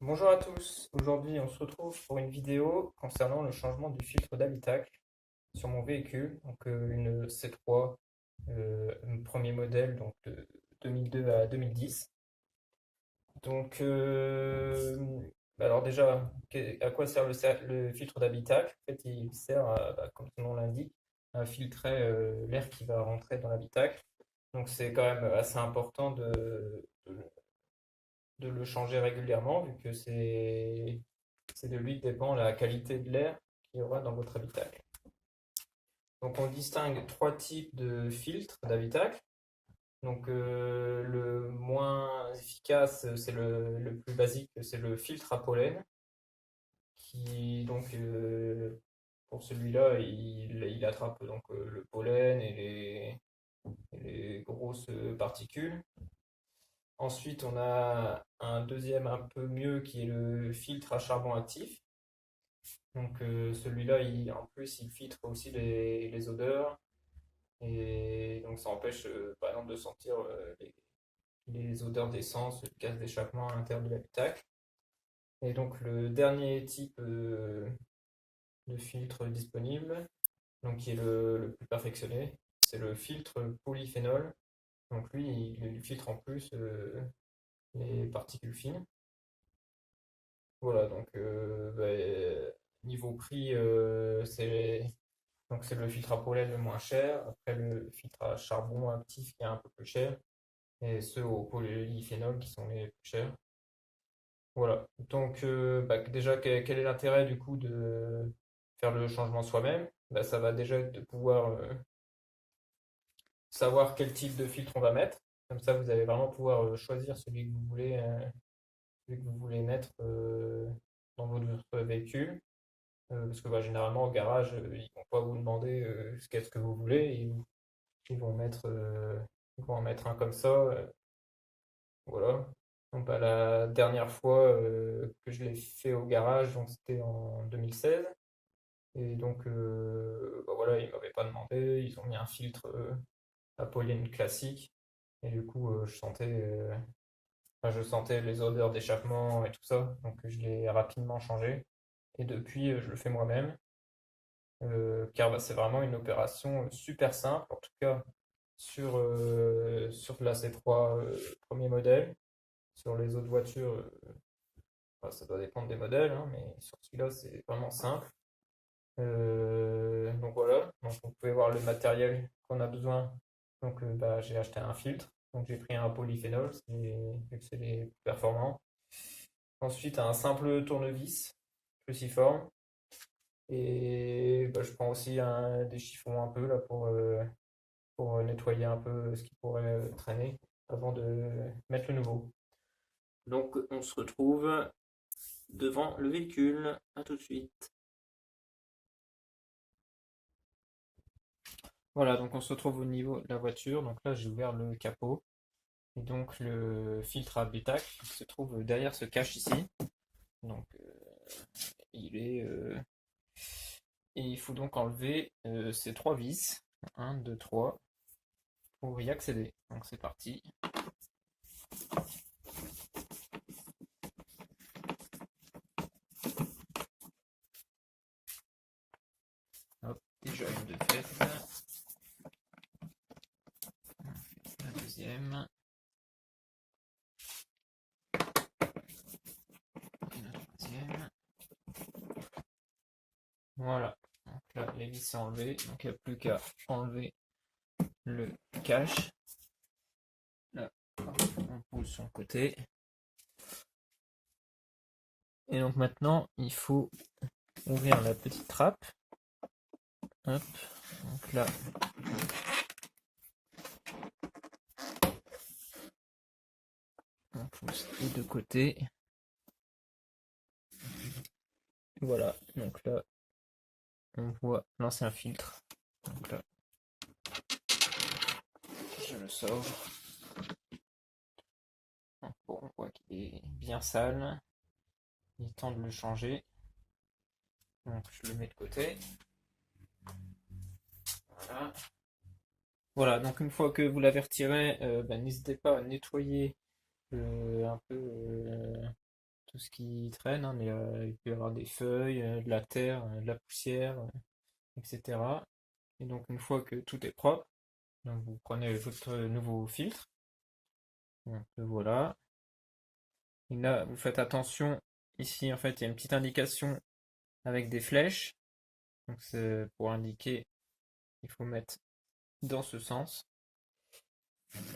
Bonjour à tous, aujourd'hui on se retrouve pour une vidéo concernant le changement du filtre d'habitacle sur mon véhicule, donc une C3, un premier modèle donc de 2002 à 2010. Donc alors déjà, à quoi sert le filtre d'habitacle? En fait il sert à, comme son nom l'indique, à filtrer l'air qui va rentrer dans l'habitacle. Donc c'est quand même assez important de le changer régulièrement vu que c'est de lui que dépend la qualité de l'air qu'il y aura dans votre habitacle. Donc on distingue trois types de filtres d'habitacle. Donc le moins efficace, c'est le plus basique, c'est le filtre à pollen, qui donc pour celui-là, il attrape donc le pollen et les grosses particules. Ensuite, on a un deuxième un peu mieux qui est le filtre à charbon actif. Donc celui-là, en plus, il filtre aussi les odeurs et donc ça empêche par exemple de sentir les odeurs d'essence, de gaz d'échappement à l'intérieur de l'habitacle. Et donc le dernier type de filtre disponible, donc qui est le plus perfectionné, c'est le filtre polyphénol. Donc lui, il filtre en plus les particules fines. Voilà, donc niveau prix, c'est le filtre à pollen le moins cher, après le filtre à charbon actif qui est un peu plus cher, et ceux au polyphénol qui sont les plus chers. Voilà. Donc déjà, quel est l'intérêt du coup de faire le changement soi-même? Bah, ça va déjà être de pouvoir savoir quel type de filtre on va mettre. Comme ça, vous allez vraiment pouvoir choisir celui que vous voulez mettre dans votre véhicule. Parce que généralement au garage, ils vont pas vous demander qu'est-ce que vous voulez, ils vont ils vont en mettre un comme ça. Voilà. Donc, la dernière fois que je l'ai fait au garage, donc c'était en 2016. Et donc voilà, ils m'avaient pas demandé, ils ont mis un filtre à pollen classique. Et du coup, je sentais les odeurs d'échappement et tout ça. Donc je l'ai rapidement changé. Et depuis, je le fais moi-même. Car c'est vraiment une opération super simple, en tout cas sur la C3 premier modèle. Sur les autres voitures, ça doit dépendre des modèles, hein, mais sur celui-là, c'est vraiment simple. Donc voilà, donc vous pouvez voir le matériel qu'on a besoin. Donc j'ai acheté un filtre, donc j'ai pris un polyphénol, vu que c'est les plus performants. Ensuite, un simple tournevis cruciforme. Et je prends aussi des chiffons un peu là pour nettoyer un peu ce qui pourrait traîner avant de mettre le nouveau. Donc on se retrouve devant le véhicule. À tout de suite. Voilà, donc on se retrouve au niveau de la voiture. Donc là, j'ai ouvert le capot. Et donc le filtre à habitacle se trouve derrière ce cache ici. Donc il est et il faut donc enlever ces trois vis. Un, 2, 3 pour y accéder. Donc c'est parti. Hop, déjà une de faite. La deuxième. Et la troisième. Voilà. Donc là, les vis sont enlevées. Donc il n'y a plus qu'à enlever le cache. Là, on pose sur le côté. Et donc maintenant, il faut ouvrir la petite trappe. Hop. Donc là, on pousse les deux côtés. Voilà. Donc là, on voit l'ancien filtre. Donc là, je le sors. Donc, bon, on voit qu'il est bien sale. Il est temps de le changer. Donc je le mets de côté. Voilà. Voilà, donc une fois que vous l'avez retiré, n'hésitez pas à nettoyer un peu tout ce qui traîne, hein, mais il peut y avoir des feuilles, de la terre, de la poussière, etc. Et donc une fois que tout est propre, donc vous prenez votre nouveau filtre. Donc voilà. Et là, vous faites attention. Ici, en fait, il y a une petite indication avec des flèches. Donc c'est pour indiquer qu'il faut mettre dans ce sens.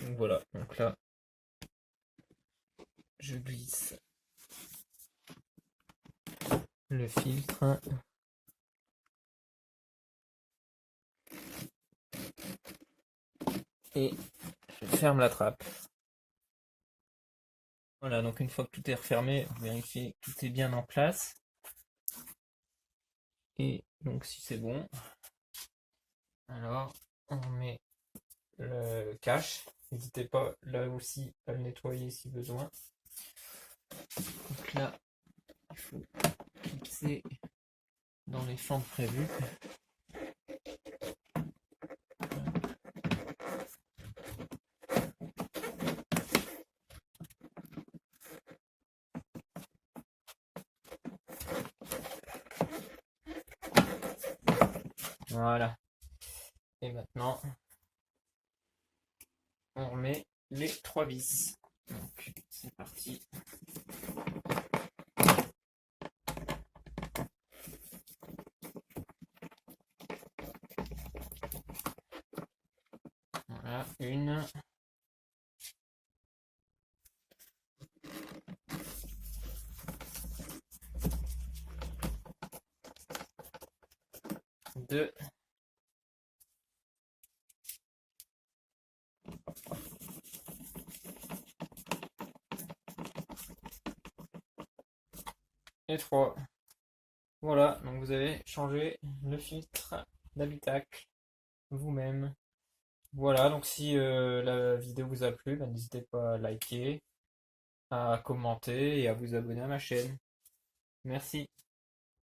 Donc voilà. Donc là, je glisse le filtre et je ferme la trappe. Voilà, donc une fois que tout est refermé, vous vérifiez que tout est bien en place. Et donc si c'est bon, alors on met le cache. N'hésitez pas là aussi à le nettoyer si besoin. Donc là, il faut fixer dans les fentes prévues. Voilà. Et maintenant, on remet les 3 vis. Donc, c'est parti. Voilà, une. Deux. Et 3. Voilà, donc vous avez changé le filtre d'habitacle vous-même. Voilà, donc si la vidéo vous a plu, ben, n'hésitez pas à liker, à commenter et à vous abonner à ma chaîne. Merci.